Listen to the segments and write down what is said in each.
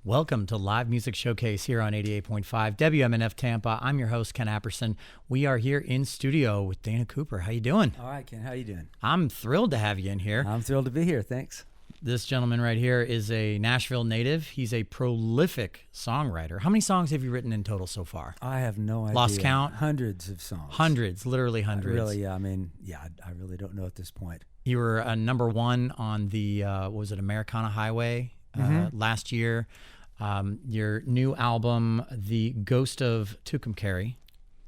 Welcome to Live Music Showcase here on 88.5 WMNF Tampa. I'm your host, Ken Apperson. We are here in studio with Dana Cooper. How you doing? All right, Ken. How you doing? I'm thrilled to have you in here. I'm thrilled to be here. Thanks. This gentleman right here is a Nashville native. He's a prolific songwriter. How many songs have you written in total so far? I have no idea. Lost count? Hundreds of songs. Hundreds, literally hundreds. I really don't know at this point. You were number one on the, what was it, Americana Highway last year. Your new album, The Ghost of Tucumcari.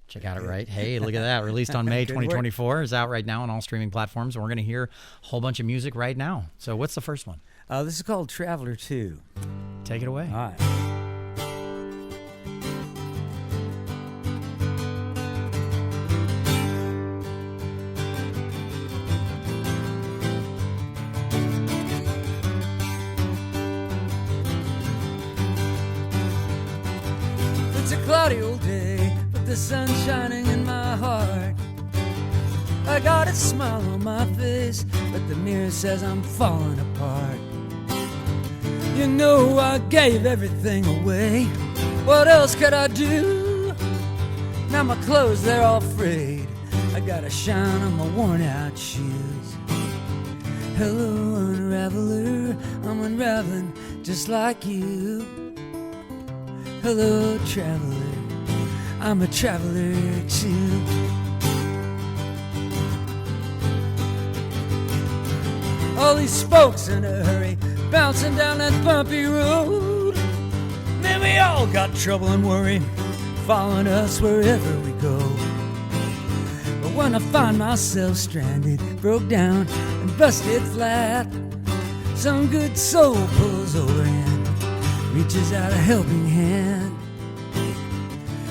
Check out it, right? Hey, look at that. Released on May 2024. Is out right now on all streaming platforms. And we're going to hear a whole bunch of music right now. So what's the first one? This is called Traveler 2. Take it away. All right. It's a cloudy old day, but the sun's shining in my heart. I got a smile on my face, but the mirror says I'm falling apart. You know I gave everything away. What else could I do? Now my clothes, they're all frayed. I got a shine on my worn out shoes. Hello, unraveler, I'm unraveling just like you. Hello, traveler, I'm a traveler too. All these spokes in a hurry, bouncing down that bumpy road. Man, we all got trouble and worry, following us wherever we go. But when I find myself stranded, broke down and busted flat, some good soul pulls over and reaches out a helping hand.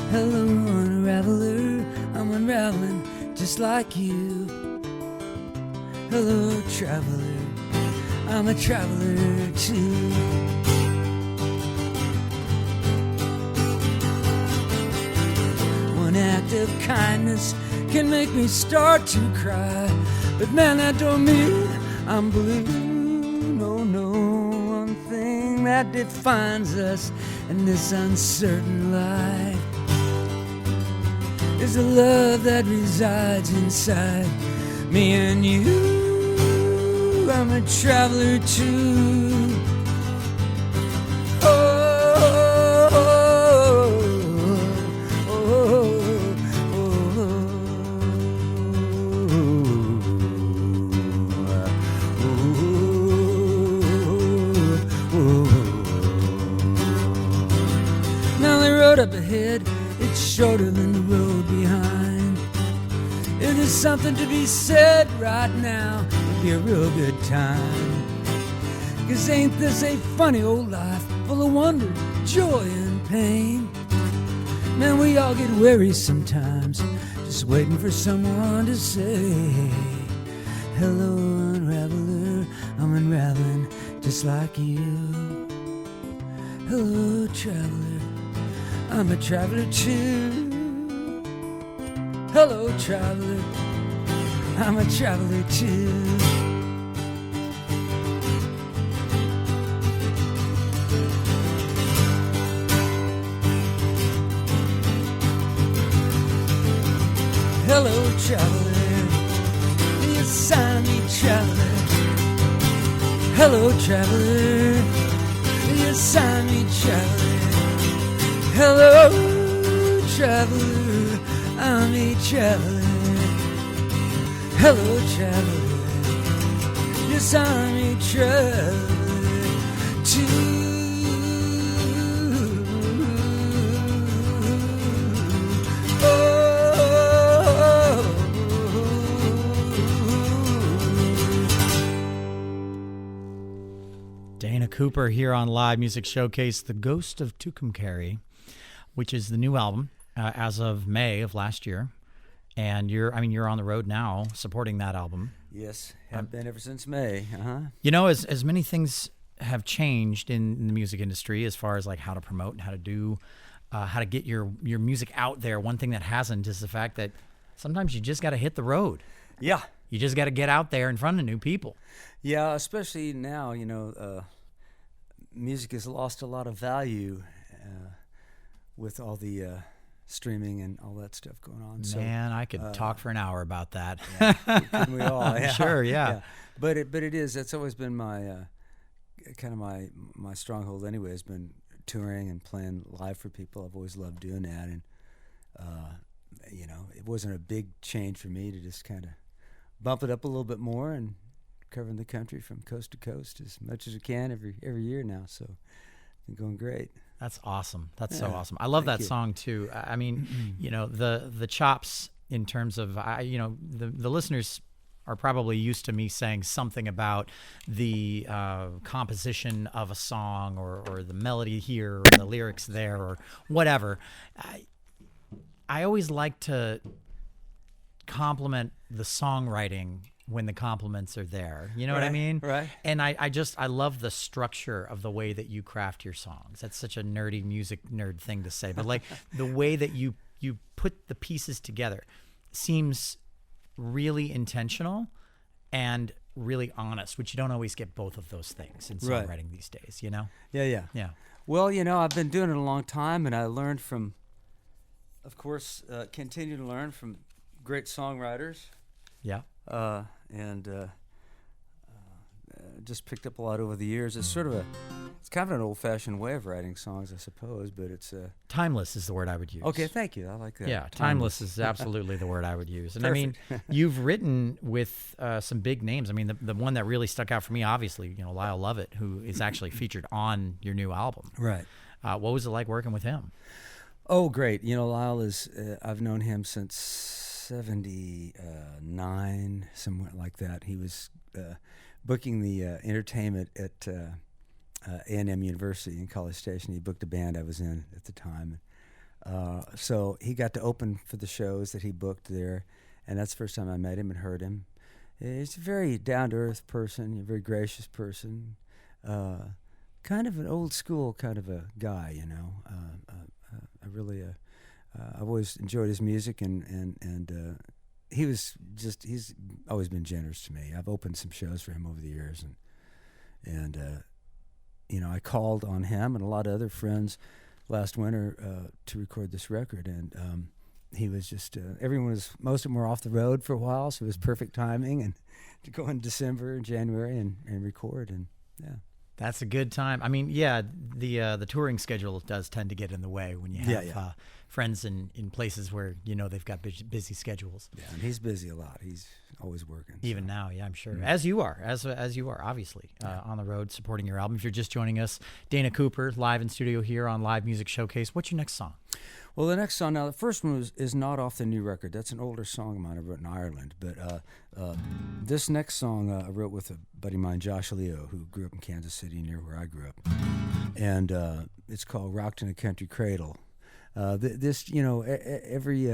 Hello, unraveler, I'm unraveling just like you. Hello, traveler, I'm a traveler too. One act of kindness can make me start to cry, but man, that don't mean I'm blue. No, one thing that defines us in this uncertain life is the love that resides inside me and you. I'm a traveler too. Oh, oh, oh, oh. Now the road up ahead, it's shorter than the road behind. If there's something to be said right now, it'd be a real good time. 'Cause ain't this a funny old life, full of wonder, joy, and pain? Man, we all get weary sometimes, just waiting for someone to say, hello, unraveler, I'm unraveling just like you. Hello, traveler, I'm a traveler too. Hello, traveler, I'm a traveler too. Hello, traveler, you sign me, traveler. Hello, traveler, you sign me, traveler. Hello, traveler, I'm a traveler. Hello, traveler, yes, I'm a traveler too. Dana Cooper here on Live Music Showcase, The Ghost of Tucumcari, which is the new album as of May of last year. And you're on the road now supporting that album. Yes, have been ever since May. You know, as many things have changed in the music industry as far as like how to promote and how to do, how to get your music out there. One thing that hasn't is the fact that sometimes you just got to hit the road. Yeah. You just got to get out there in front of new people. Yeah, especially now, you know, music has lost a lot of value with all the streaming and all that stuff going on. Man, I could talk for an hour about that. Yeah, couldn't we all? Yeah. Sure, yeah. But it is. That's always been my kind of my stronghold. Anyway, has been touring and playing live for people. I've always loved doing that, and it wasn't a big change for me to just kind of bump it up a little bit more and covering the country from coast to coast as much as I can every year now. So it's been going great. That's awesome. That's so awesome. I love that song too. I mean, the chops in terms of, the listeners are probably used to me saying something about the composition of a song or the melody here or the lyrics there or whatever. I always like to compliment the songwriting when the compliments are there. You know what I mean? Right. And I love the structure of the way that you craft your songs. That's such a nerdy music nerd thing to say, but like the way that you put the pieces together seems really intentional and really honest, which you don't always get both of those things in songwriting these days, you know? Yeah. Well, I've been doing it a long time, and I learned from, of course, continue to learn from great songwriters. Yeah. And just picked up a lot over the years. It's it's kind of an old-fashioned way of writing songs, I suppose, but it's timeless is the word I would use. Okay, thank you. I like that. Yeah, timeless is absolutely the word I would use. And I mean, you've written with some big names. I mean, the one that really stuck out for me, obviously, Lyle Lovett, who is actually featured on your new album. Right. What was it like working with him? Oh, great. Lyle is, I've known him since 79, somewhere like that. He was booking the entertainment at A&M University in College Station. He booked a band I was in at the time. So he got to open for the shows that he booked there, and that's the first time I met him and heard him. He's a very down-to-earth person, a very gracious person, kind of an old-school kind of a guy, I really... I've always enjoyed his music, and he's always been generous to me. I've opened some shows for him over the years, and I called on him and a lot of other friends last winter to record this record, and he was just most of them were off the road for a while, so it was perfect timing, and to go in December and January and record, and yeah. That's a good time. I mean, yeah, the touring schedule does tend to get in the way when you have friends in places where they've got busy schedules. Yeah, and he's busy a lot. He's always working. Even now, yeah, I'm sure. As you are, obviously, on the road supporting your album. If you're just joining us, Dana Cooper, live in studio here on Live Music Showcase. What's your next song? Well, the next song, now the first one is not off the new record. That's an older song of mine I wrote in Ireland. But this next song I wrote with a buddy of mine, Josh Leo, who grew up in Kansas City near where I grew up. And it's called Rocked in a Country Cradle. Every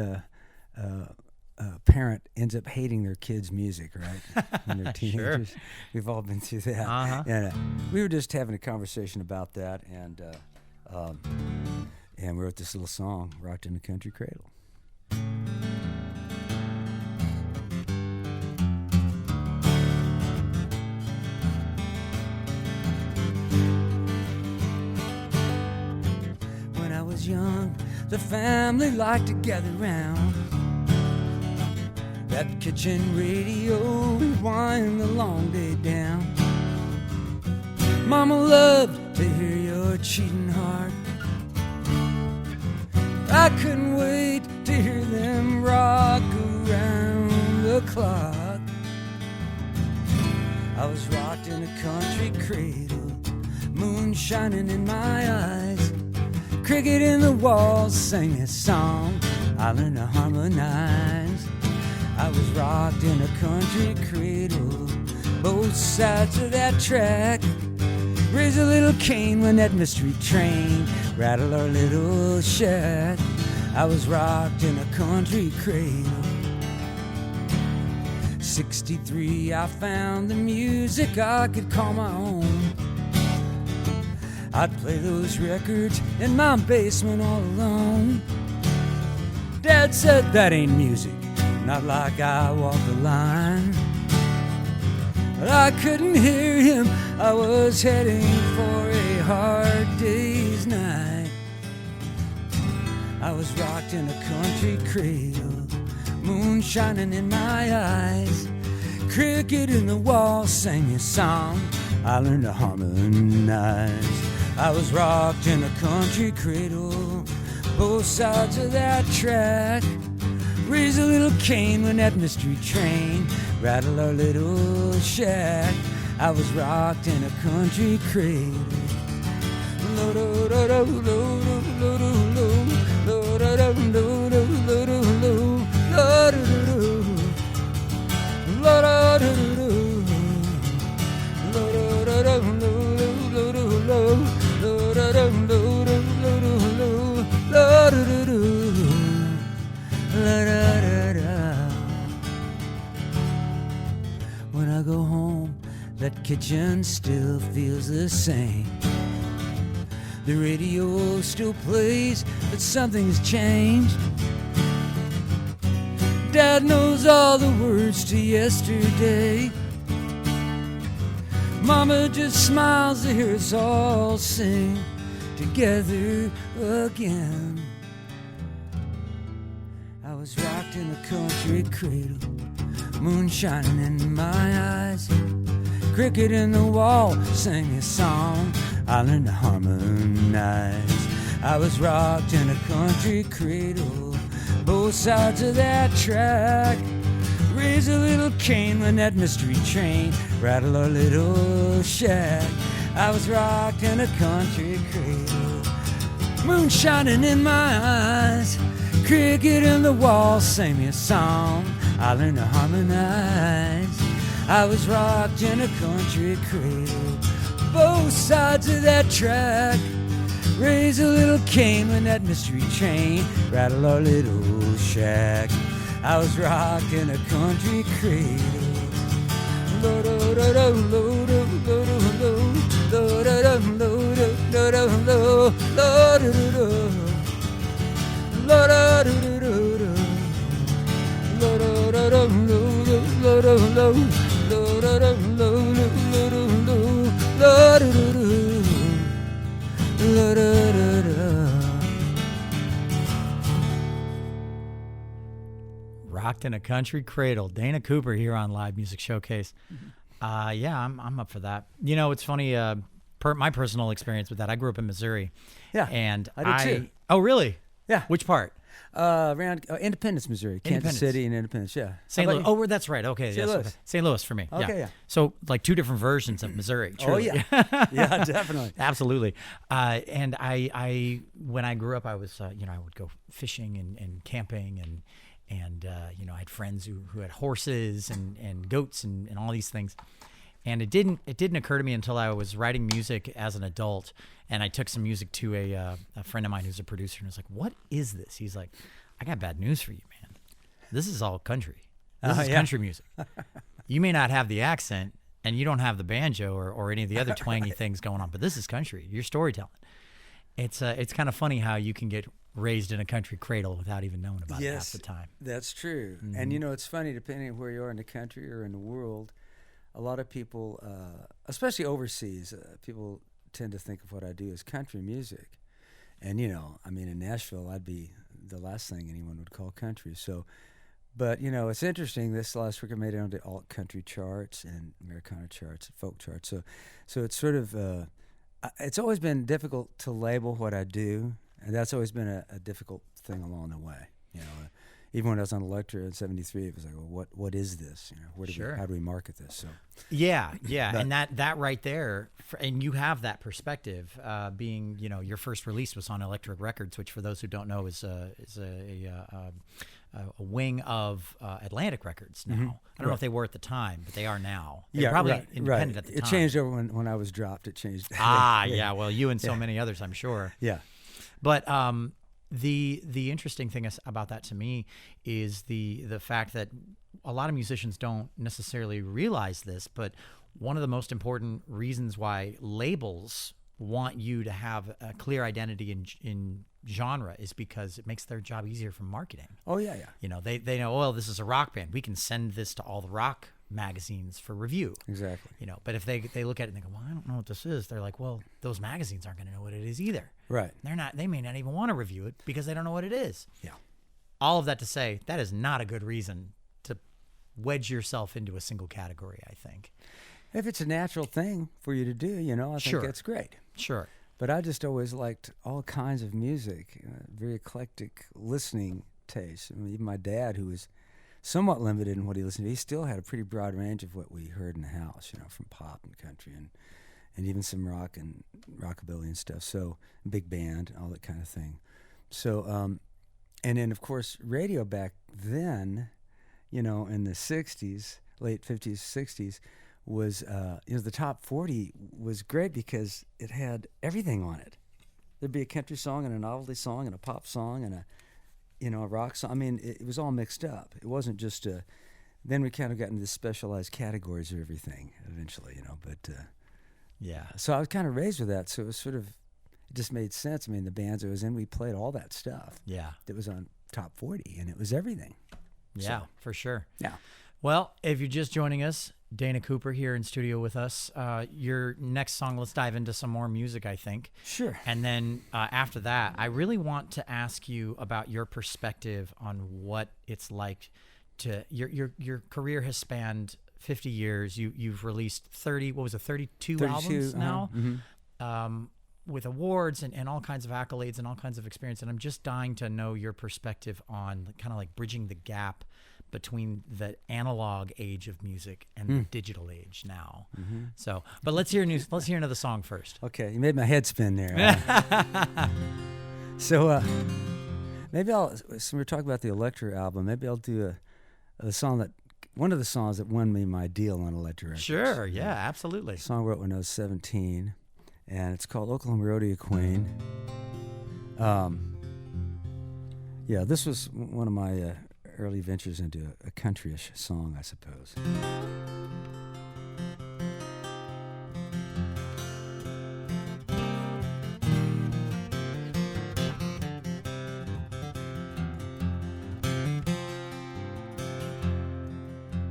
parent ends up hating their kids' music, right? When they're teenagers. Sure. We've all been through that. Uh-huh. And we were just having a conversation about that, and we wrote this little song, Rocked in a Country Cradle. When I was young, the family liked to gather round that kitchen radio, rewind the long day down. Mama loved to hear your cheating heart. I couldn't wait to hear them rock around the clock. I was rocked in a country cradle, moon shining in my eyes. Cricket in the walls sang a song I learned to harmonize. I was rocked in a country cradle, both sides of that track. Raise a little cane when that mystery train rattled our little shack. I was rocked in a country cradle. 63, I found the music I could call my own. I'd play those records in my basement all alone. Dad said that ain't music, not like I walk the line. But I couldn't hear him, I was heading for a hard day's night. I was rocked in a country cradle, moon shining in my eyes. Cricket in the wall sang me a song, I learned to harmonize. I was rocked in a country cradle, both sides of that track. Raise a little cane when that mystery train rattled our little shack. I was rocked in a country cradle. When I go home, that kitchen still feels the same. The radio still plays, but something's changed. Dad knows all the words to yesterday. Mama just smiles to hear us all sing together again. I was rocked in a country cradle, moon shining in my eyes. Cricket in the wall sang me a song, I learned to harmonize. I was rocked in a country cradle, both sides of that track. Raise a little cane when that mystery train rattled our little shack. I was rocked in a country cradle, moon shining in my eyes. Cricket in the wall sang me a song, I learned to harmonize. I was rocked in a country cradle, both sides of that track. Raise a little cane when that mystery train rattled our little shack. I was rocked in a country cradle. Rocked in a Country Cradle. Dana Cooper here on Live Music Showcase. Yeah, I'm up for that. You know, it's funny, my personal experience with that, I grew up in Missouri. Yeah, and I did too. Oh, really? Yeah. Which part? Around Independence, Missouri. Kansas City and Independence, yeah. St. Louis. Oh, that's right. Okay. St. Louis. Okay. St. Louis for me. Okay, yeah. So like two different versions of Missouri. Truly. Oh, yeah. Yeah, definitely. Absolutely. And I when I grew up, I was, I would go fishing and camping and I had friends who had horses and goats and all these things. And it didn't occur to me until I was writing music as an adult, and I took some music to a friend of mine who's a producer, and I was like, "What is this?" He's like, "I got bad news for you, man. This is all country. This is country music. You may not have the accent, and you don't have the banjo or any of the other twangy things going on, but this is country. You're storytelling." It's kind of funny how you can get raised in a country cradle without even knowing about it half the time. That's true. Mm-hmm. And it's funny, depending on where you are in the country or in the world, a lot of people, especially overseas, people tend to think of what I do as country music. And, in Nashville, I'd be the last thing anyone would call country. So, but, it's interesting. This last week I made it onto alt country charts and Americana charts, folk charts. So it's sort of, it's always been difficult to label what I do. And that's always been a difficult thing along the way. Even when I was on Elektra in '73, it was like, well, what is this? How do we market this? So yeah, and that right there, and you have that perspective. Being your first release was on Electric Records, which for those who don't know is a wing of Atlantic Records now. Mm-hmm. I don't know if they were at the time, but they are now. They're probably independent at the time. It changed over when I was dropped. It changed. Yeah. Well, you and so many others, I'm sure. Yeah. But the interesting thing about that to me is the fact that a lot of musicians don't necessarily realize this, but one of the most important reasons why labels want you to have a clear identity in genre is because it makes their job easier for marketing. Oh yeah. They know, well, this is a rock band. We can send this to all the rock magazines for review. Exactly. You know, but if they look at it and they go, well, I don't know what this is, they're like, well, those magazines aren't going to know what it is either. Right. They may not even want to review it because they don't know what it is. Yeah. All of that to say, that is not a good reason to wedge yourself into a single category, I think. If it's a natural thing for you to do, you know, I think that's great. Sure. But I just always liked all kinds of music, very eclectic listening taste. I mean, even my dad, who was somewhat limited in what he listened to, he still had a pretty broad range of what we heard in the house, you know, from pop and country and even some rock and rockabilly and stuff. So big band, all that kind of thing. So, and then, of course, radio back then, you know, in the 60s, late 50s, 60s, was, you know, the top 40 was great because it had everything on it. There'd be a country song and a novelty song and a pop song and a rock song. I mean, it was all mixed up. It wasn't just then we kind of got into the specialized categories of everything eventually, you know, but yeah. So I was kind of raised with that, so it was sort of, it just made sense. I mean, the bands I was in, we played all that stuff. Yeah. That was on top 40, and it was everything. Yeah, so, for sure. Yeah. Well, if you're just joining us, Dana Cooper here in studio with us. Your next song, let's dive into some more music, I think. Sure. And then after that, I really want to ask you about your perspective on what it's like to, your career has spanned 50 years. You've released 32 albums now? Mm-hmm. With awards and all kinds of accolades and all kinds of experience. And I'm just dying to know your perspective on kind of like bridging the gap between the analog age of music and the digital age now. Mm-hmm. So, but let's hear another song first. Okay, you made my head spin there. So maybe since we're talking about the Elektra album, maybe I'll do one of the songs that won me my deal on Elektra Records. Sure, yeah, absolutely. A song I wrote when I was 17, and it's called Oklahoma Rodeo Queen. Yeah, this was one of my early ventures into a countryish song, I suppose.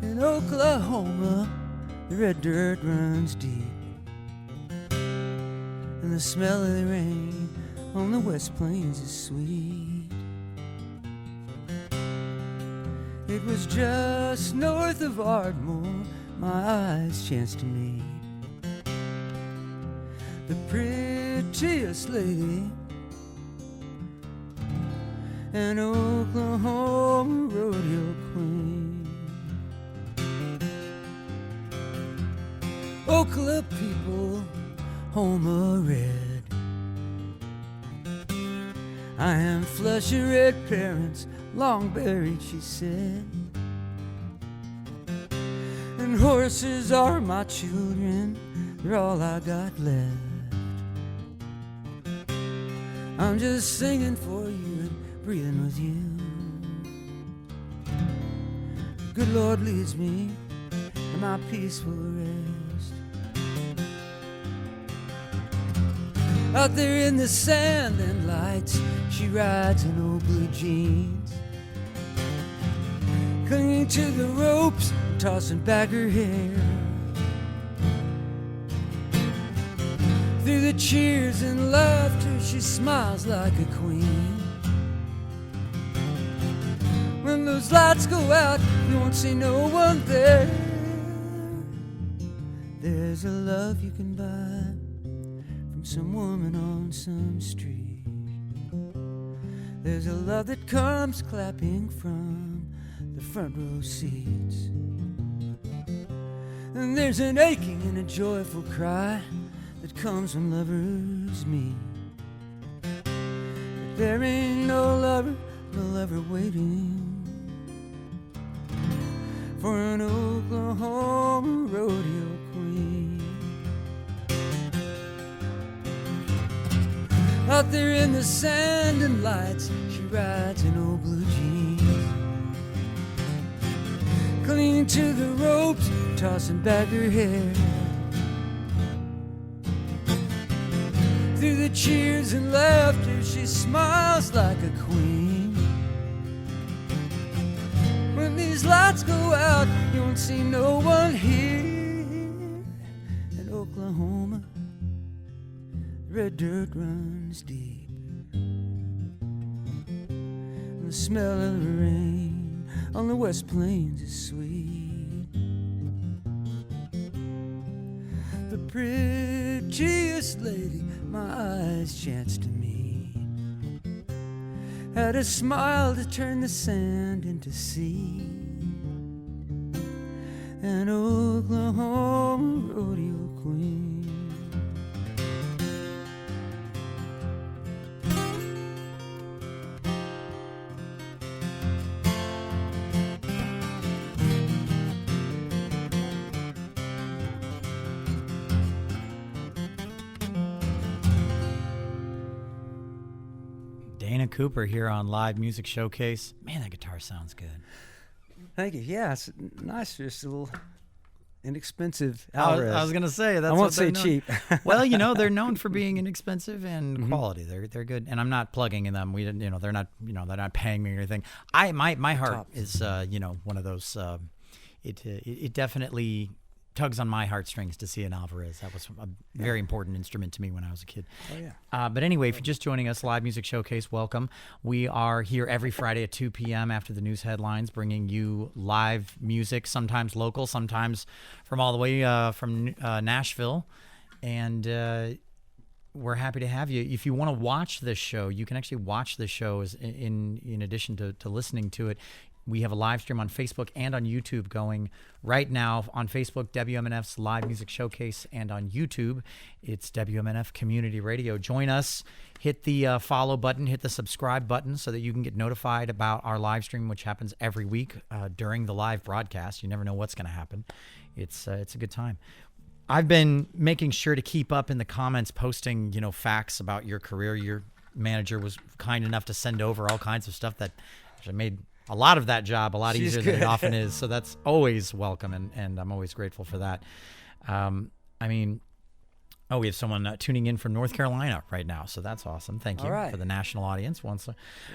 In Oklahoma, the red dirt runs deep, and the smell of the rain on the West Plains is sweet. It was just north of Ardmore my eyes chanced to meet the prettiest lady, an Oklahoma rodeo queen. Oklahoma people, Homa red. I am flush of red parents, long buried, she said. And horses are my children, they're all I got left. I'm just singing for you and breathing with you. The good Lord leads me to my peaceful rest. Out there in the sand and lights, she rides in old blue jeans, clinging to the ropes, tossing back her hair. Through the cheers and laughter, she smiles like a queen. When those lights go out, you won't see no one there. There's a love you can buy from some woman on some street. There's a love that comes clapping from the front row seats. And there's an aching and a joyful cry that comes when lovers meet. But there ain't no lover waiting for an Oklahoma rodeo queen. Out there in the sand and lights, she rides in old blue jeans, clinging to the ropes, tossing back her hair. Through the cheers and laughter, she smiles like a queen. When these lights go out, you won't see no one here. In Oklahoma, red dirt runs deep. And the smell of the rain on the West Plains is sweet. The prettiest lady my eyes chanced to meet had a smile to turn the sand into sea. An Oklahoma rodeo queen. Dana Cooper here on Live Music Showcase. Man, that guitar sounds good. Thank you. Yeah, it's nice. Just a little inexpensive I Alvarez. was gonna say that's I won't what they're say known. cheap. Well, they're known for being inexpensive and quality. They're good, and I'm not plugging in them. We didn't, they're not paying me or anything. My heart is one of those. It definitely tugs on my heartstrings to see an Alvarez. That was a very important instrument to me when I was a kid. Oh yeah. But anyway, if you're just joining us, Live Music Showcase, welcome. We are here every Friday at 2 p.m. after the news headlines, bringing you live music, sometimes local, sometimes from all the way from Nashville. And we're happy to have you. If you want to watch this show, you can actually watch this show in addition to listening to it. We have a live stream on Facebook and on YouTube going right now. On Facebook, WMNF's Live Music Showcase, and on YouTube, it's WMNF Community Radio. Join us. Hit the follow button, hit the subscribe button so that you can get notified about our live stream, which happens every week during the live broadcast. You never know what's going to happen. It's a good time. I've been making sure to keep up in the comments, posting facts about your career. Your manager was kind enough to send over all kinds of stuff that actually made a lot of that job a lot easier than it often is. So that's always welcome, and I'm always grateful for that. We have someone tuning in from North Carolina right now, so that's awesome. Thank you for the national audience. All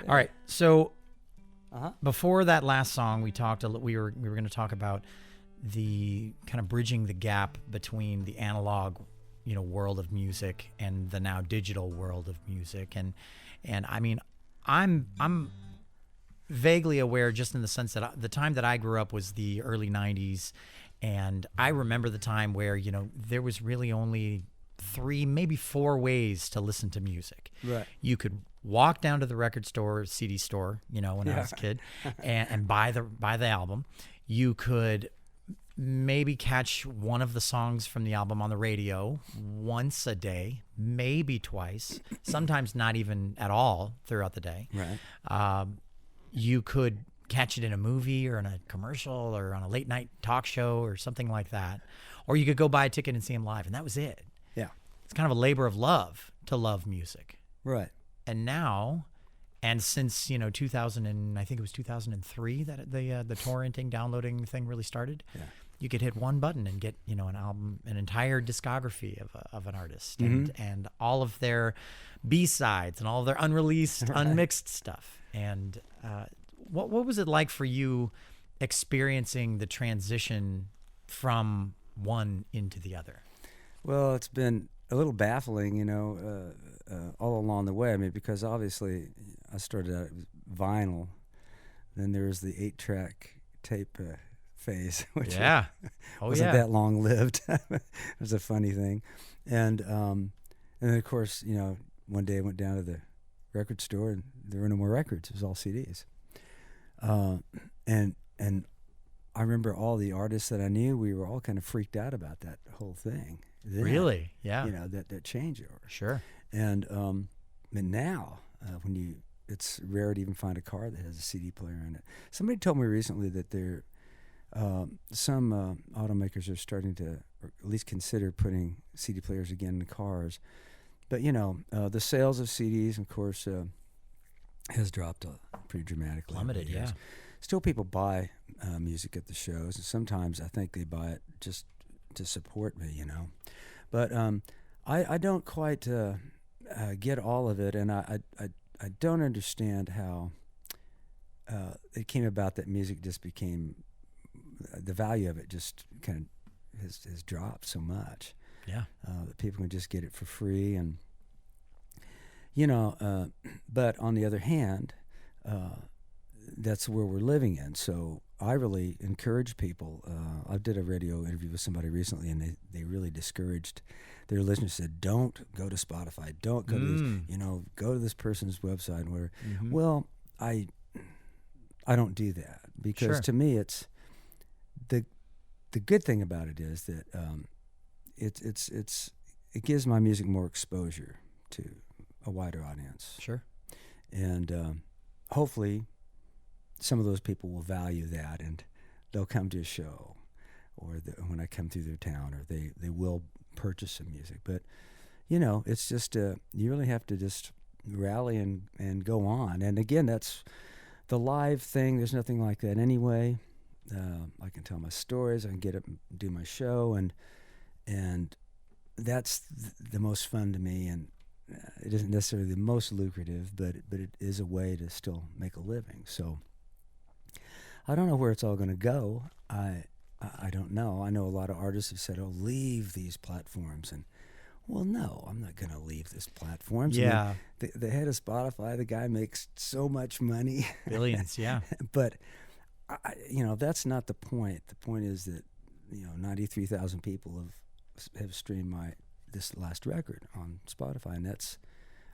right, so before that last song, we were going to talk about the kind of bridging the gap between the analog, world of music and the now digital world of music, and I'm vaguely aware, just in the sense that the time that I grew up was the early 90s, and I remember the time where there was really only 3, maybe 4 ways to listen to music. Right. You could walk down to the record store, CD store, when I was a kid, and buy the album. You could maybe catch one of the songs from the album on the radio once a day, maybe twice, sometimes not even at all throughout the day. Right. You could catch it in a movie or in a commercial or on a late night talk show or something like that. Or you could go buy a ticket and see him live, and that was it. Yeah. It's kind of a labor of love to love music. Right. And now, and since 2000, and I think it was 2003 that the torrenting, downloading thing really started. Yeah. You could hit one button and get an album, an entire discography of an artist, and all of their B-sides and all of their unreleased, unmixed stuff. And what was it like for you experiencing the transition from one into the other? Well, it's been a little baffling, all along the way. I mean, because obviously I started out with vinyl, then there was the 8-track tape phase, which wasn't that long lived. It was a funny thing, and then of course one day I went down to the record store and there were no more records. It was all CDs, and I remember all the artists that I knew. We were all kind of freaked out about that whole thing. Then, really? Yeah. That changeover. Sure. And now it's rare to even find a car that has a CD player in it. Somebody told me recently that some automakers are starting to, or at least consider putting CD players again in cars. But, the sales of CDs, of course, has dropped pretty dramatically. Plummeted, yeah. Still, people buy music at the shows, and sometimes I think they buy it just to support me, But I don't quite get all of it, and I don't understand how it came about that music just became, the value of it just kind of has dropped so much. Yeah. That people can just get it for free. And, but on the other hand, that's where we're living in. So I really encourage people. I did a radio interview with somebody recently, and they really discouraged their listeners, said, don't go to Spotify, don't go to these, go to this person's website and whatever. Mm-hmm. Well, I don't do that, because to me it's the good thing about it is that it gives my music more exposure to a wider audience. Sure. And hopefully some of those people will value that, and they'll come to a show, or when I come through their town, or they will purchase some music. But it's just you really have to just rally and go on. And again, that's the live thing. There's nothing like that anyway. I can tell my stories, I can get up and do my show, and that's the most fun to me. And it isn't necessarily the most lucrative, but it is a way to still make a living. So I don't know where it's all going to go. I don't know. I know a lot of artists have said, "Oh, leave these platforms," and well, no, I'm not going to leave these platforms. Yeah. I mean, the head of Spotify, the guy makes so much money, billions. Yeah. But that's not the point. The point is that 93,000 people have streamed this last record on Spotify, and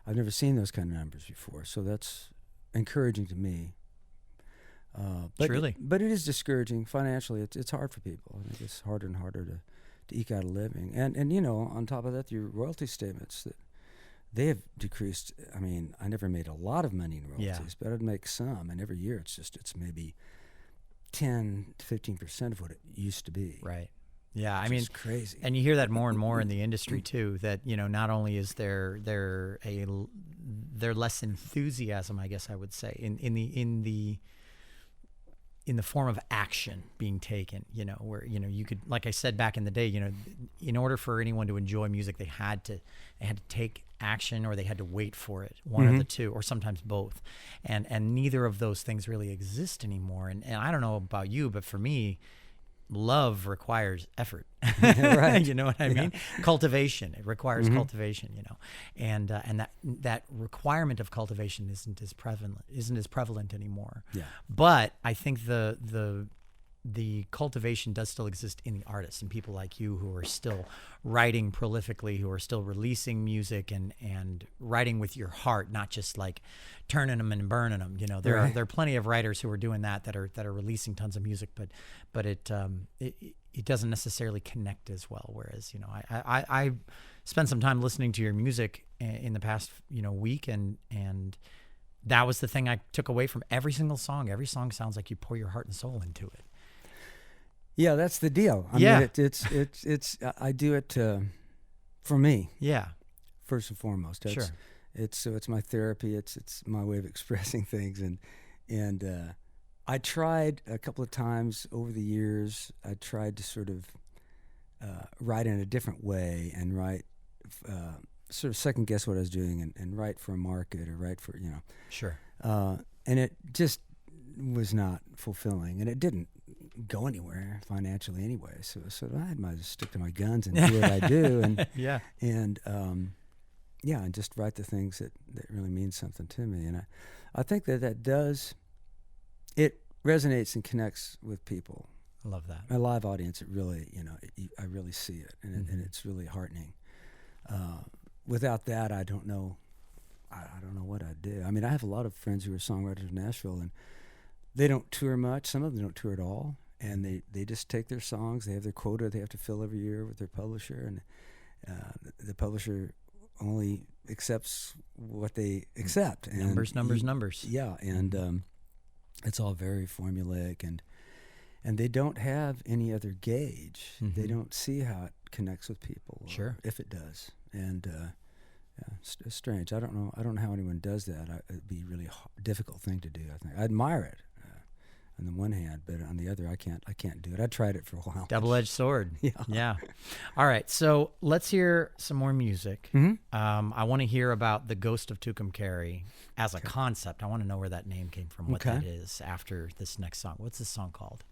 I've never seen those kind of numbers before. So that's encouraging to me. Truly. But it is discouraging financially. It's hard for people. I think it's harder and harder to eke out a living. And on top of that, your royalty statements, that they have decreased. I mean, I never made a lot of money in royalties, but I'd make some. And every year it's maybe 10 to 15% of what it used to be. Right. Yeah, I mean, it's crazy. And you hear that more and more in the industry too, that not only is there less enthusiasm, I guess I would say, in the form of action being taken, where you could, like I said back in the day, in order for anyone to enjoy music, they had to take action, or they had to wait for it, one of the two, or sometimes both, and neither of those things really exist anymore. And I don't know about you, but for me, love requires effort. Right. You know what I mean? Cultivation. It requires cultivation, and that requirement of cultivation isn't as prevalent anymore. Yeah. But I think the cultivation does still exist in the artists, and people like you who are still writing prolifically, who are still releasing music and writing with your heart, not just like turning them and burning them. There are plenty of writers who are doing that are releasing tons of music, but it doesn't necessarily connect as well. Whereas I spent some time listening to your music in the past week, and that was the thing I took away from every single song. Every song sounds like you pour your heart and soul into it. Yeah, that's the deal. I mean, it's I do it for me. Yeah. First and foremost. Sure. It's my therapy. It's my way of expressing things, and I tried a couple of times over the years. I tried to sort of write in a different way and write sort of second guess what I was doing and write for a market or write for Sure. And it just was not fulfilling, and it didn't go anywhere financially anyway. So I might just stick to my guns and do what I do, and and just write the things that really mean something to me. And I think that does, it resonates and connects with people. I love that. A live audience, it really, I really see it, and it's really heartening. Without that, I don't know what I'd do. I mean, I have a lot of friends who are songwriters in Nashville, and they don't tour much. Some of them don't tour at all, and they just take their songs. They have their quota they have to fill every year with their publisher, and the publisher only accepts what they accept. And Numbers. Yeah, and it's all very formulaic, and they don't have any other gauge. They don't see how it connects with people. Sure. If it does. And it's strange. I don't know how anyone does that. It'd be a really difficult thing to do, I think. I admire it. on the one hand, but on the other, I can't do it. I tried it for a while. Double-edged sword. Yeah. Yeah. All right. So let's hear some more music. Mm-hmm. I want to hear about the Ghost of Tucumcari as a concept. I want to know where that name came from, what that is after this next song. What's this song called?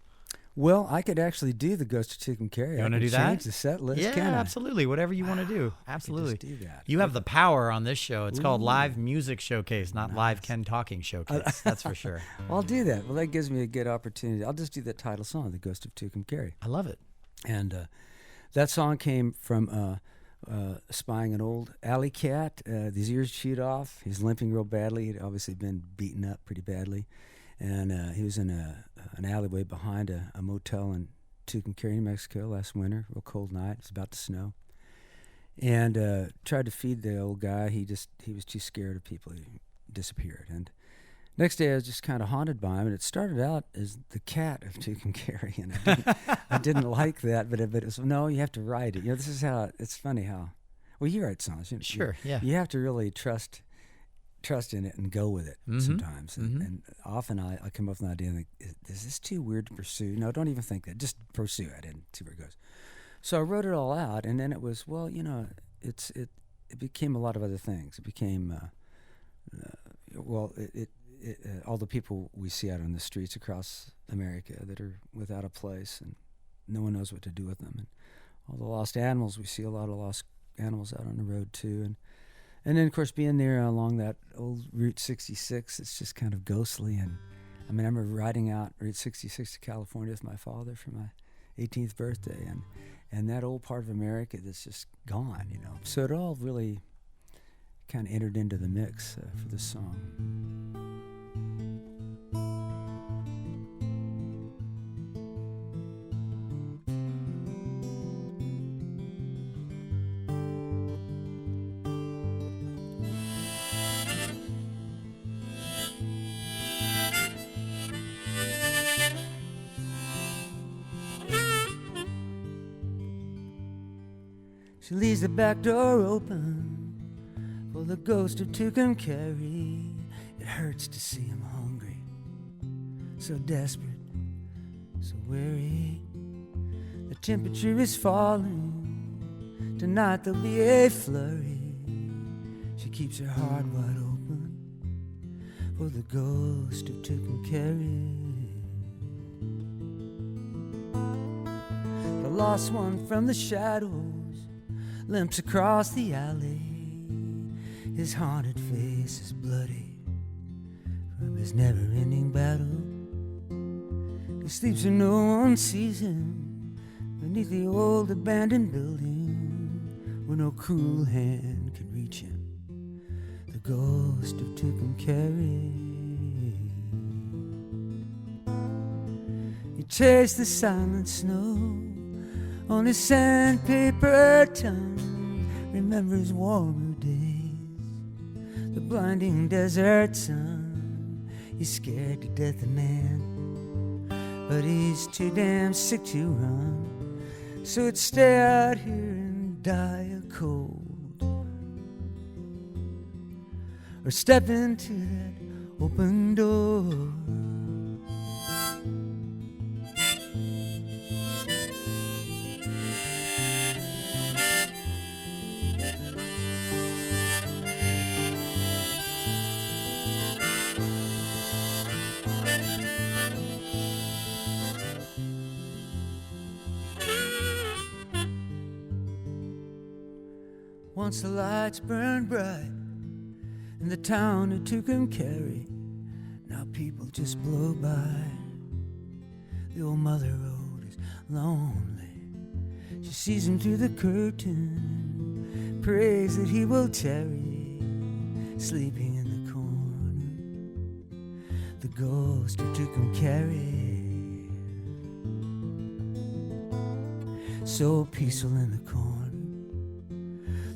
Well, I could actually do the Ghost of Tucumcari. You want to do that? Change the set list, Yeah, can I? absolutely. Whatever you want to do. Absolutely. I could just do that. You have the power on this show. It's called Ooh. Live Music Showcase, not Live Ken Talking Showcase. That's for sure. Well, I'll do that. Well, that gives me a good opportunity. I'll just do that title song, The Ghost of Tucumcari. I love it. And that song came from spying an old alley cat. His ears chewed off. He's limping real badly. He'd obviously been beaten up pretty badly. And he was in an alleyway behind a motel in Tucumcari, New Mexico last winter. Real cold night. It was about to snow. And tried to feed the old guy. He was too scared of people. He disappeared. And next day I was just kind of haunted by him. And it started out as the cat of Tucumcari. And I didn't like that. But it was, no, you have to write it. You know, this is how, it's funny how, well, you write songs. Sure, yeah. You have to really trust in it and go with it sometimes. And often I come up with an idea and think, is this too weird to pursue? No, don't even think that. Just pursue it and see where it goes. So I wrote it all out, and then it was, well, you know, it became a lot of other things. It became, all the people we see out on the streets across America that are without a place and no one knows what to do with them. And all the lost animals, we see a lot of lost animals out on the road too. And then, of course, being there along that old Route 66, it's just kind of ghostly. And I mean, I remember riding out Route 66 to California with my father for my 18th birthday, and that old part of America that's just gone, you know. So it all really kind of entered into the mix for this song. She leaves the back door open for the ghost of Tucumcari. It hurts to see him hungry, so desperate, so weary. The temperature is falling. Tonight there'll be a flurry. She keeps her heart wide open for the ghost of Tucumcari. The lost one from the shadows limps across the alley. His haunted face is bloody from his never-ending battle. He sleeps and no one sees him beneath the old abandoned building where no cruel hand can reach him. The ghost of Tucumcari. He chased the silent snow on his sandpaper tongue, remembers warmer days, the blinding desert sun. He's scared to death of man, but he's too damn sick to run. So it's stay out here and die of cold, or step into that open door. Once the lights burned bright in the town of Tucumcari, now people just blow by. The old mother road is lonely. She sees him through the curtain, prays that he will tarry, sleeping in the corner. The ghost of Tucumcari, so peaceful in the corner.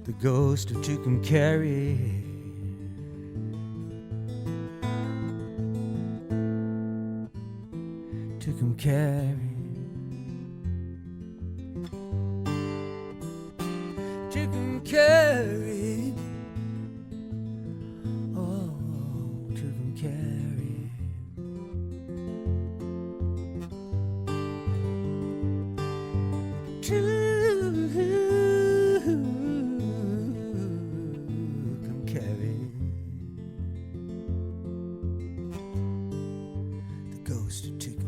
The ghost of Tucumcari. Tucumcari. Tucumcari. Oh, Tucumcari. carry the ghost of Tucumcari.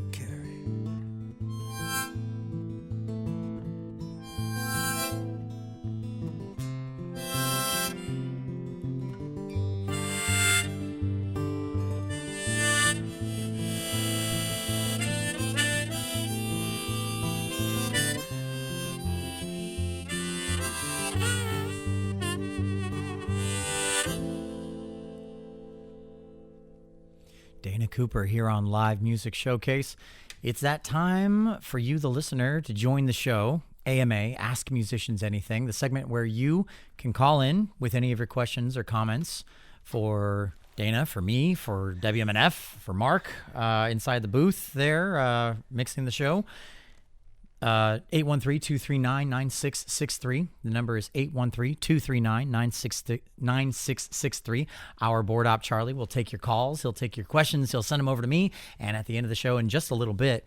Dana Cooper here on Live Music Showcase. It's that time for you, the listener, to join the show. AMA, Ask Musicians Anything, the segment where you can call in with any of your questions or comments for Dana, for me, for WMNF, for Mark inside the booth there mixing the show. 813-239-9663. The number is 813-239-9663. Our board op, Charlie, will take your calls. He'll take your questions. He'll send them over to me. And at the end of the show, in just a little bit,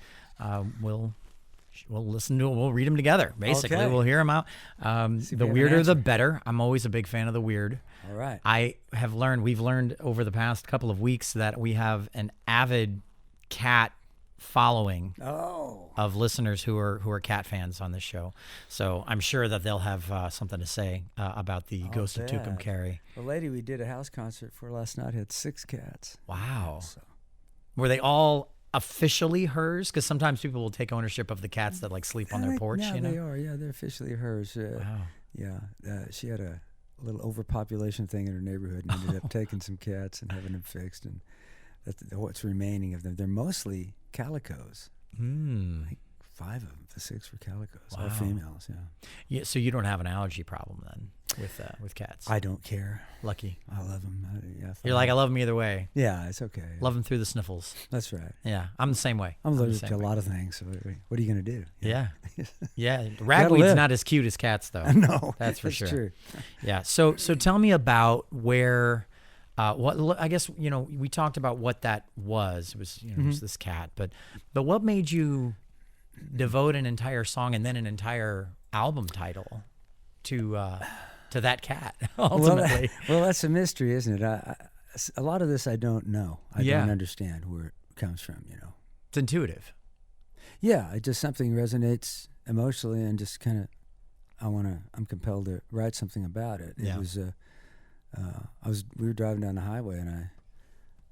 we'll listen to it. We'll read them together. Basically, Okay. We'll hear them out. The weirder, the better. I'm always a big fan of the weird. All right. We've learned over the past couple of weeks that we have an avid cat following of listeners who are cat fans on this show. So I'm sure that they'll have something to say about the Ghost of Tucumcari. The lady we did a house concert for last night had 6 cats. Wow. So. Were they all officially hers? Because sometimes people will take ownership of the cats that like sleep on their porch. Yeah, you know? they are. Yeah, they're officially hers. Wow. Yeah, she had a little overpopulation thing in her neighborhood and ended up taking some cats and having them fixed. And that's what's remaining of them. They're mostly calicos. Like 5 of them, the 6 were calicos, all females. Yeah. So you don't have an allergy problem then with cats? I don't care. Lucky. I love them. You're like, I love them either way. Yeah, it's okay. Love them through the sniffles. That's right. Yeah, I'm the same way. I'm allergic to a lot of things. So what are you going to do? Yeah. Yeah. Ragweed's not as cute as cats, though. No, that's for sure. True. Yeah. So tell me about where. I guess we talked about what that was. It was it was this cat, but what made you devote an entire song and then an entire album title to that cat ultimately? Well, that's a mystery, isn't it? A lot of this I don't know. I don't understand where it comes from. It's intuitive. Yeah, it just something resonates emotionally, and just kind of I'm compelled to write something about it. Yeah. It was we were driving down the highway, and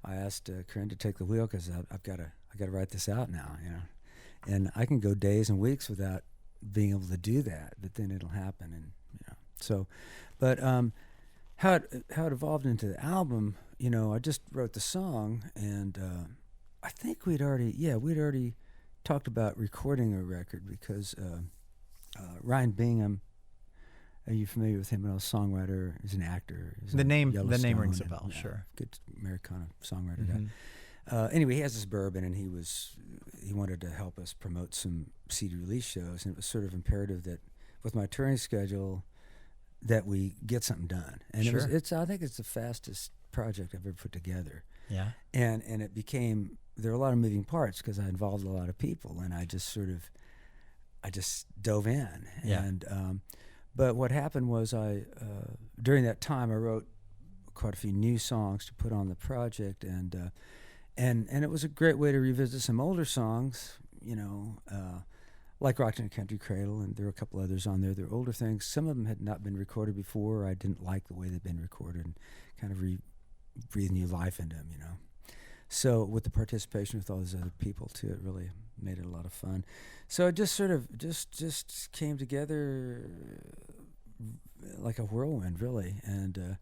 I asked Corinne to take the wheel because I got to write this out now, and I can go days and weeks without being able to do that, but then it'll happen, and so. But how it evolved into the album, I just wrote the song, and I think we'd already talked about recording a record because Ryan Bingham. Are you familiar with him? A songwriter. He's an actor. He's The name Yellowstone rings a bell. Sure. Good Americana songwriter guy. Anyway, he has this bourbon, and he wanted to help us promote some CD release shows, and it was sort of imperative that with my touring schedule that we get something done. And Sure. I think it's the fastest project I've ever put together. Yeah. And it became, there were a lot of moving parts because I involved a lot of people, and I just dove in. Yeah. And but what happened was during that time I wrote quite a few new songs to put on the project, and it was a great way to revisit some older songs, like Rocked in a Country Cradle, and there were a couple others on there. They're older things. Some of them had not been recorded before. I didn't like the way they'd been recorded, and kind of breathe new life into them, So with the participation with all these other people too, it really made it a lot of fun. So it just sort of just came together like a whirlwind, really. And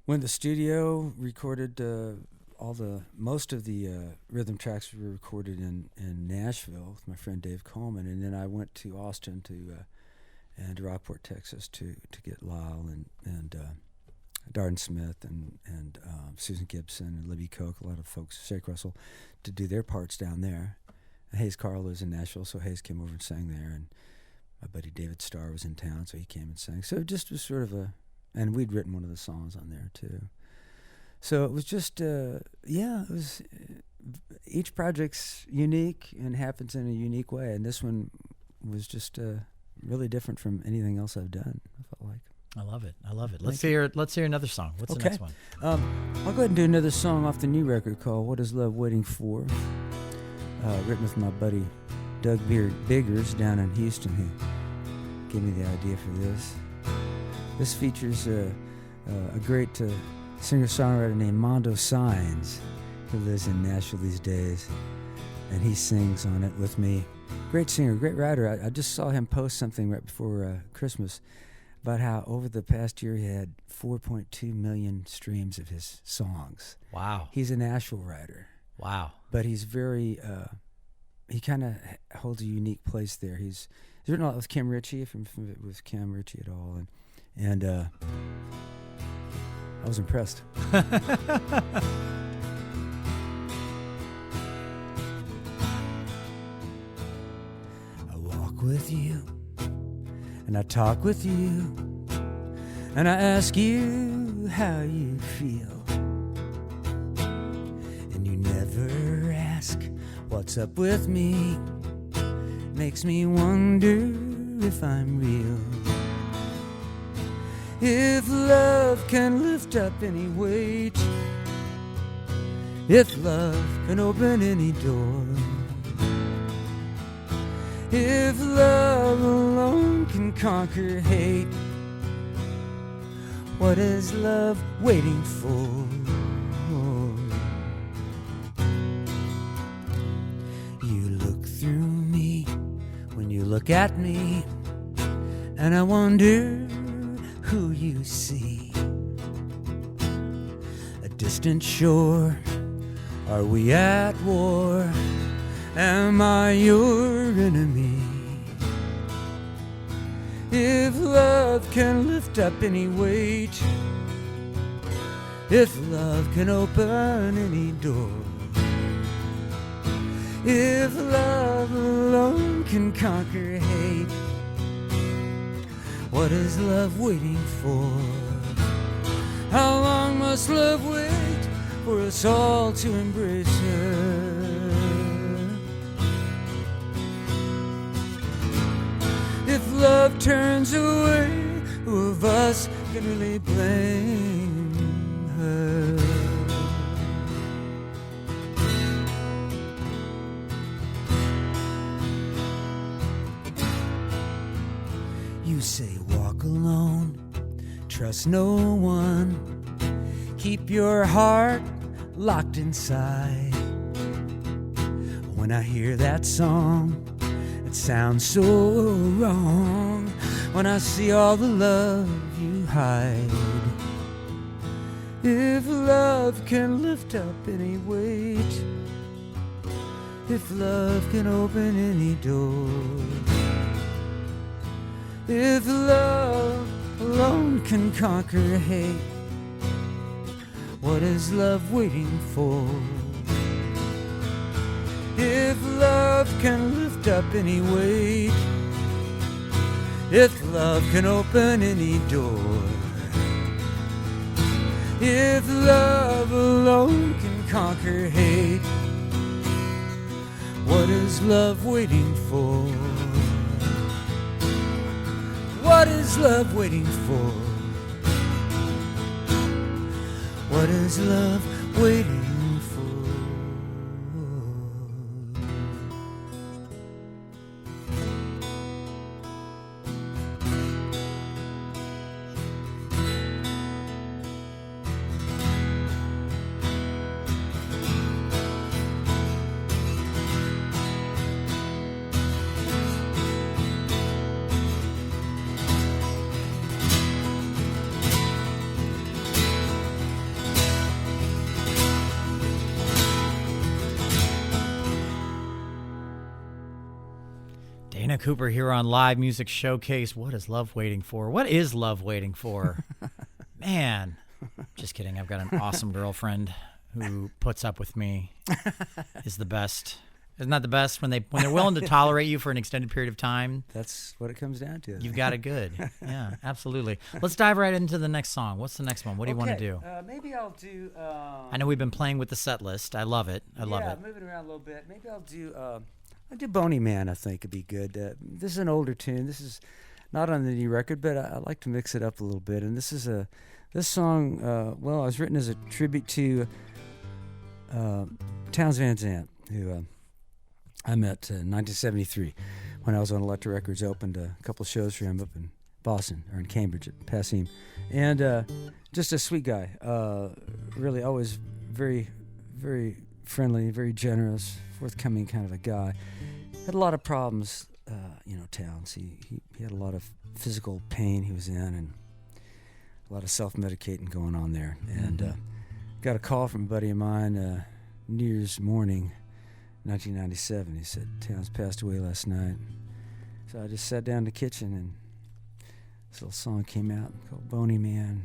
when the studio recorded most of the rhythm tracks were recorded in Nashville with my friend Dave Coleman, and then I went to Austin and Rockport, Texas to get Lyle and Darden Smith and Susan Gibson and Libby Koch, a lot of folks, Shake Russell, to do their parts down there. And Hayes Carl lives in Nashville, so Hayes came over and sang there, and my buddy David Starr was in town, so he came and sang. So it just was sort of and we'd written one of the songs on there too. So it was just, it was, each project's unique and happens in a unique way, and this one was just really different from anything else I've done. I felt like. I love it. I love it. Let's hear another song. What's the next one? I'll go ahead and do another song off the new record called "What Is Love Waiting For," written with my buddy Doug Biggers down in Houston, who gave me the idea for this. This features a great singer-songwriter named Mondo Signs, who lives in Nashville these days, and he sings on it with me. Great singer, great writer. I just saw him post something right before Christmas about how over the past year he had 4.2 million streams of his songs. Wow. He's a Nashville writer. Wow. But he's very, he kind of holds a unique place there. He's written a lot with Kim Ritchie, if you're familiar with Kim Ritchie at all. And I was impressed. I walk with you, and I talk with you, and I ask you how you feel. And you never ask what's up with me. Makes me wonder if I'm real. If love can lift up any weight, if love can open any door, if love alone can conquer hate, what is love waiting for? You look through me when you look at me, and I wonder who you see. A distant shore, are we at war? Am I your enemy? If love can lift up any weight, if love can open any door, if love alone can conquer hate, what is love waiting for? How long must love wait for us all to embrace her? If love turns away, who of us can really blame her? You say walk alone, trust no one, keep your heart locked inside. When I hear that song, it sounds so wrong. When I see all the love you hide, if love can lift up any weight, if love can open any door, if love alone can conquer hate, what is love waiting for? If love can lift up any weight, if love can open any door, if love alone can conquer hate, what is love waiting for? What is love waiting for? What is love waiting for? Dana Cooper here on Live Music Showcase. What is love waiting for? What is love waiting for? Man, just kidding. I've got an awesome girlfriend who puts up with me. Is the best. Isn't that the best when they're willing to tolerate you for an extended period of time? That's what it comes down to. You've got it good. Yeah, absolutely. Let's dive right into the next song. What's the next one? What do you want to do? Maybe I'll do. I know we've been playing with the set list. I love it. I love it. Moving around a little bit. Maybe I'll do I do Boney Man, I think would be good. This is an older tune. This is not on the new record, but I like to mix it up a little bit. And this song, it was written as a tribute to Townes Van Zandt, who I met in 1973 when I was on Elektra Records. I opened a couple of shows for him up in Boston, or in Cambridge at Passim. And just a sweet guy. Really always very, very friendly, very generous, forthcoming kind of a guy. Had a lot of problems, Townes. He had a lot of physical pain he was in, and a lot of self-medicating going on there. And got a call from a buddy of mine New Year's morning, 1997. He said, Townes passed away last night. So I just sat down in the kitchen, and this little song came out called Boney Man.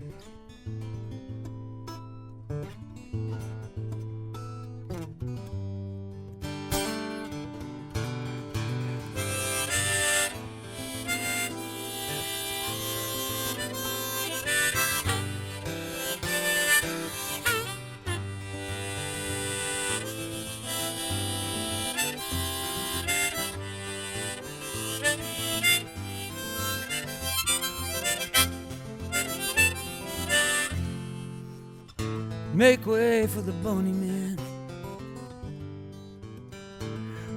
Make way for the Boney Man.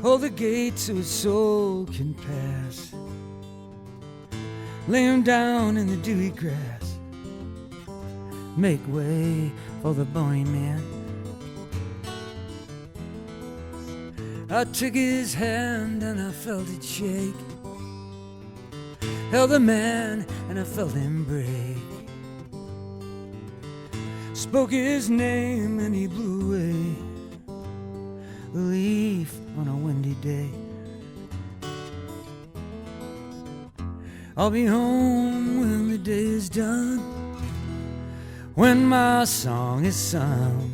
Hold the gate so his soul can pass. Lay him down in the dewy grass. Make way for the Boney Man. I took his hand and I felt it shake. Held the man and I felt him break. Spoke his name and he blew away a leaf on a windy day. I'll be home when the day is done. When my song is sung,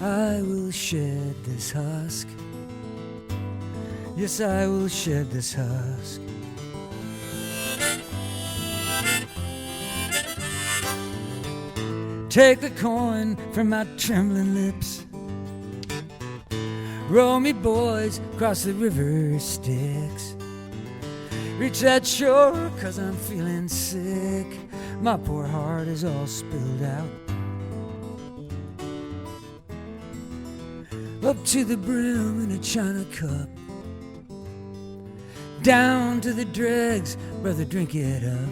I will shed this husk. Yes, I will shed this husk. Take the coin from my trembling lips. Row me, boys, across the river Styx. Reach that shore, 'cause I'm feeling sick. My poor heart is all spilled out. Up to the brim in a china cup. Down to the dregs, brother, drink it up.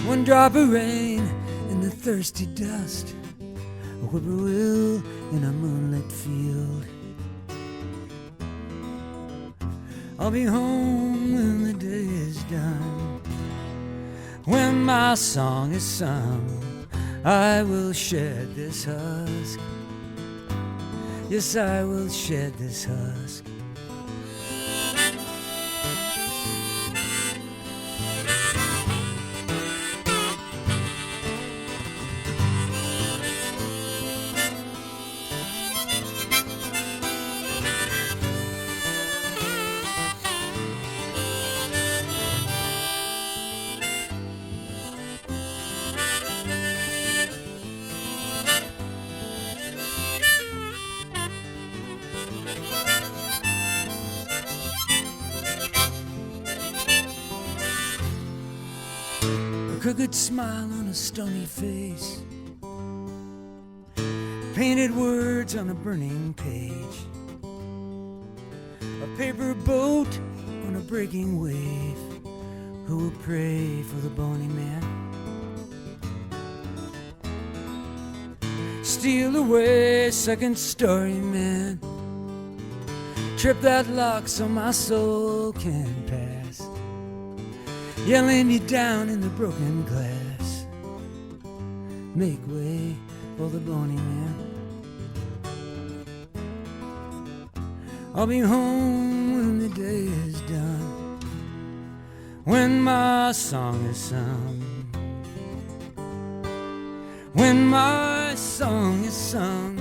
One drop of rain in the thirsty dust, a whippoorwill in a moonlit field. I'll be home when the day is done. When my song is sung, I will shed this husk. Yes, I will shed this husk. Crooked smile on a stony face, painted words on a burning page, a paper boat on a breaking wave. Who will pray for the Boney Man? Steal away, second story man. Trip that lock so my soul can pass. Yelling you down in the broken glass. Make way for the Boney Man. I'll be home when the day is done. When my song is sung. When my song is sung.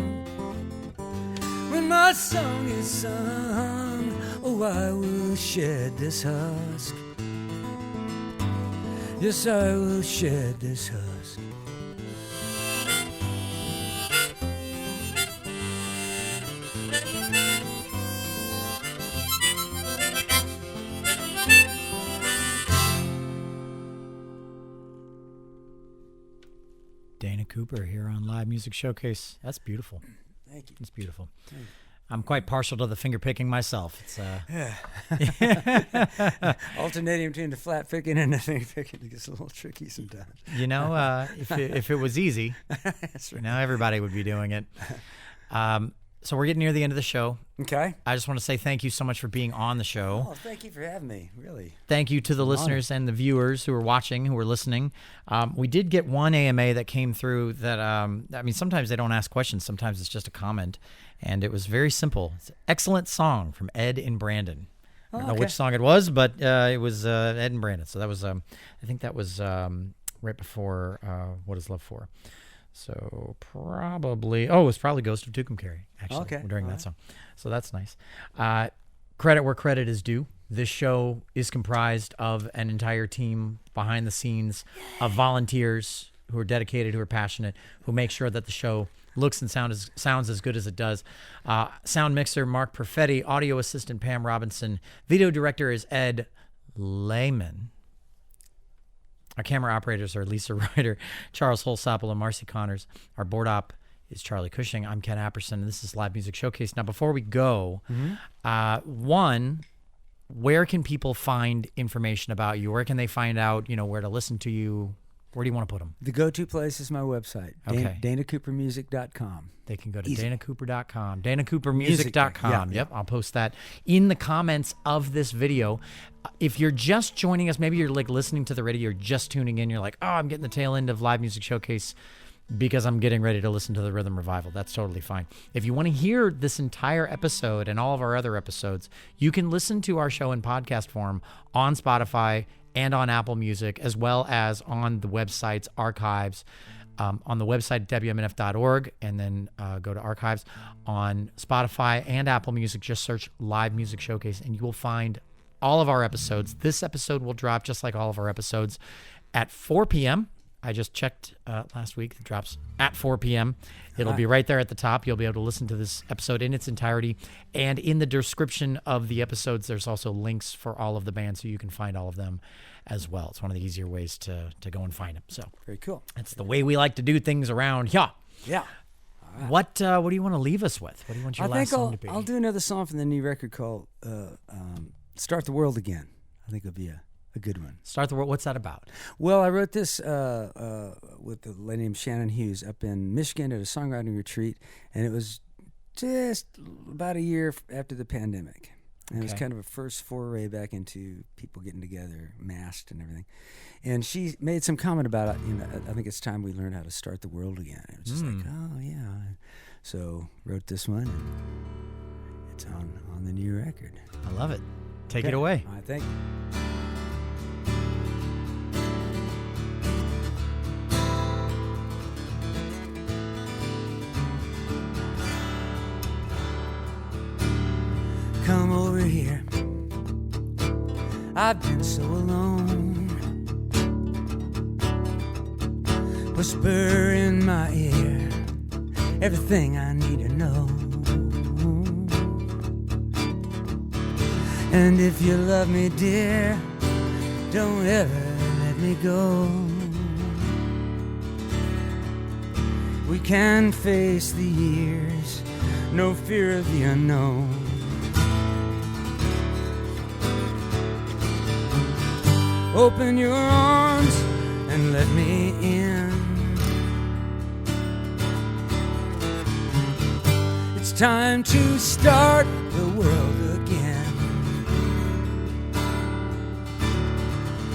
When my song is sung. Oh, I will shed this husk. Yes, I will shed this husk. Cooper here on Live Music Showcase. That's beautiful. Thank you. It's beautiful. Thank you. I'm quite partial to the finger picking myself. It's alternating between the flat picking and the finger picking. It gets a little tricky sometimes. If it was easy, That's right. everybody would be doing it. So we're getting near the end of the show. Okay. I just want to say thank you so much for being on the show. Oh, thank you for having me. Really. Thank you to the listeners and the viewers who are watching, who are listening. We did get one AMA that came through that, sometimes they don't ask questions. Sometimes it's just a comment. And it was very simple. It's an excellent song from Ed and Brandon. I don't know which song it was, but it was Ed and Brandon. So that was, I think that was right before What Is Love For? So it was probably Ghost of Tucumcari, actually, during that song. So that's nice. Credit where credit is due. This show is comprised of an entire team behind the scenes of volunteers who are dedicated, who are passionate, who make sure that the show looks and sounds as good as it does. Sound mixer, Mark Perfetti. Audio assistant, Pam Robinson. Video director is Ed Lehman. Our camera operators are Lisa Ryder, Charles Holsapple, and Marcy Connors. Our board op is Charlie Cushing. I'm Ken Apperson, and this is Live Music Showcase. Now, before we go, where can people find information about you? Where can they find out, where to listen to you? Where do you want to put them? The go-to place is my website, DanaCoopermusic.com. They can go to Easy. DanaCooper.com, DanaCoopermusic.com. Yeah. Yep, I'll post that in the comments of this video. If you're just joining us, maybe you're like listening to the radio, you're just tuning in, you're like, oh, I'm getting the tail end of Live Music Showcase because I'm getting ready to listen to the Rhythm Revival. That's totally fine. If you want to hear this entire episode and all of our other episodes, you can listen to our show in podcast form on Spotify and on Apple Music, as well as on the website's archives. On the website, WMNF.org, and then go to archives. On Spotify and Apple Music, just search Live Music Showcase, and you will find all of our episodes. This episode will drop, just like all of our episodes, at 4 p.m. I just checked last week. It drops at 4 p.m. It'll be right there at the top. You'll be able to listen to this episode in its entirety. And in the description of the episodes, there's also links for all of the bands, so you can find all of them as well. It's one of the easier ways to go and find them. So very cool. That's the way we like to do things around here. Yeah. Right. What do you want to leave us with? What do you want your last song to be? I'll do another song from the new record called Start the World Again. I think it'll be a good one. Start the World. What's that about? Well, I wrote this with a lady named Shannon Hughes up in Michigan at a songwriting retreat, and it was just about a year after the pandemic. And it was kind of a first foray back into people getting together, masked and everything. And she made some comment about it. I think it's time we learn how to start the world again. It was just like, oh, yeah. So wrote this one, and it's on the new record. I love it. Take it away. All right, thank you. Come over here. I've been so alone. Whisper in my ear everything I need to know. And if you love me, dear, don't ever let me go. We can face the years, no fear of the unknown. Open your arms and let me in. It's time to start the world again.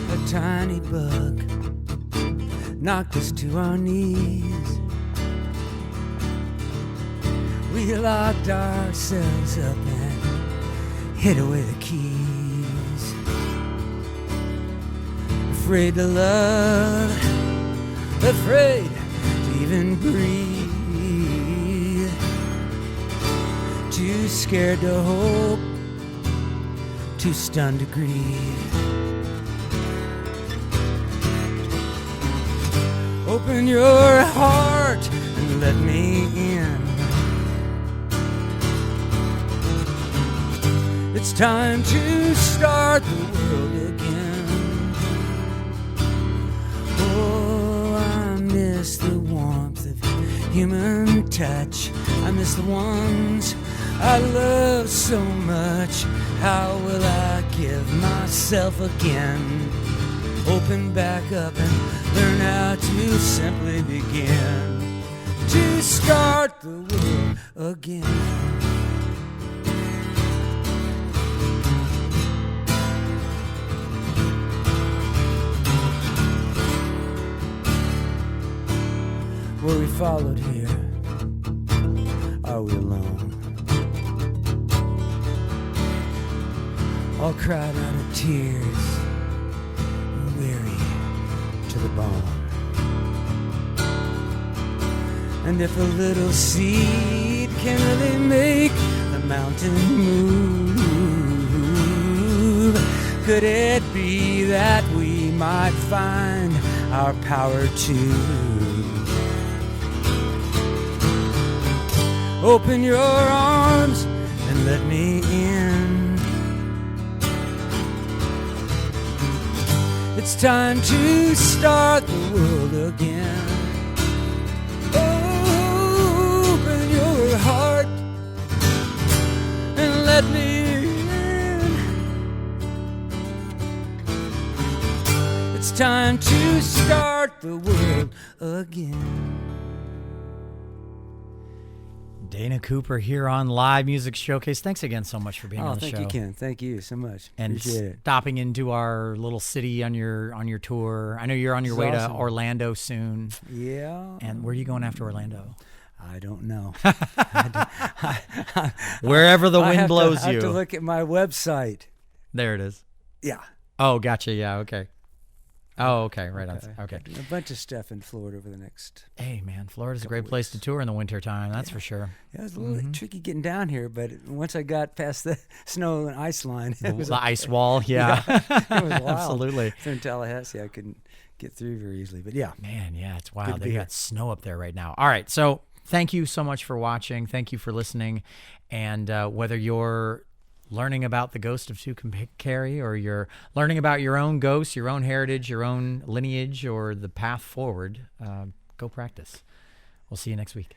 A tiny bug knocked us to our knees. We locked ourselves up and hid away the keys. Afraid to love, afraid to even breathe, too scared to hope, too stunned to grieve. Open your heart and let me in. It's time to start the world again. Oh, I miss the warmth human touch. I miss the ones I love so much. How will I give myself again? Open back up and learn how to simply begin to start the world again. Were we followed here? Are we alone? All cried out of tears, weary to the bone. And if a little seed can really make the mountain move, could it be that we might find our power to open your arms and let me in? It's time to start the world again. Open your heart and let me in. It's time to start the world again. Dana Cooper here on Live Music Showcase. Thanks again so much for being on the show. Thank you, Ken. Thank you so much. And appreciate it. Stopping into our little city on your tour. I know you're on your way to Orlando soon. Yeah. And where are you going after Orlando? I don't know. Wherever the wind blows I you. have to look at my website. There it is. Yeah. Oh, gotcha. Yeah. Okay. Oh, okay. Right on. Okay. A bunch of stuff in Florida over the next. Hey, man, Florida's a great place to tour in the wintertime. That's for sure. Yeah, it was a little tricky getting down here, but once I got past the snow and ice line, it was the ice wall. Yeah. it was wild. Absolutely. In Tallahassee, I couldn't get through very easily, but yeah. Man, yeah, it's wild. They got snow up there right now. All right, so thank you so much for watching. Thank you for listening. And whether you're learning about the ghost of Tucumcari, or you're learning about your own ghost, your own heritage, your own lineage, or the path forward, go practice. We'll see you next week.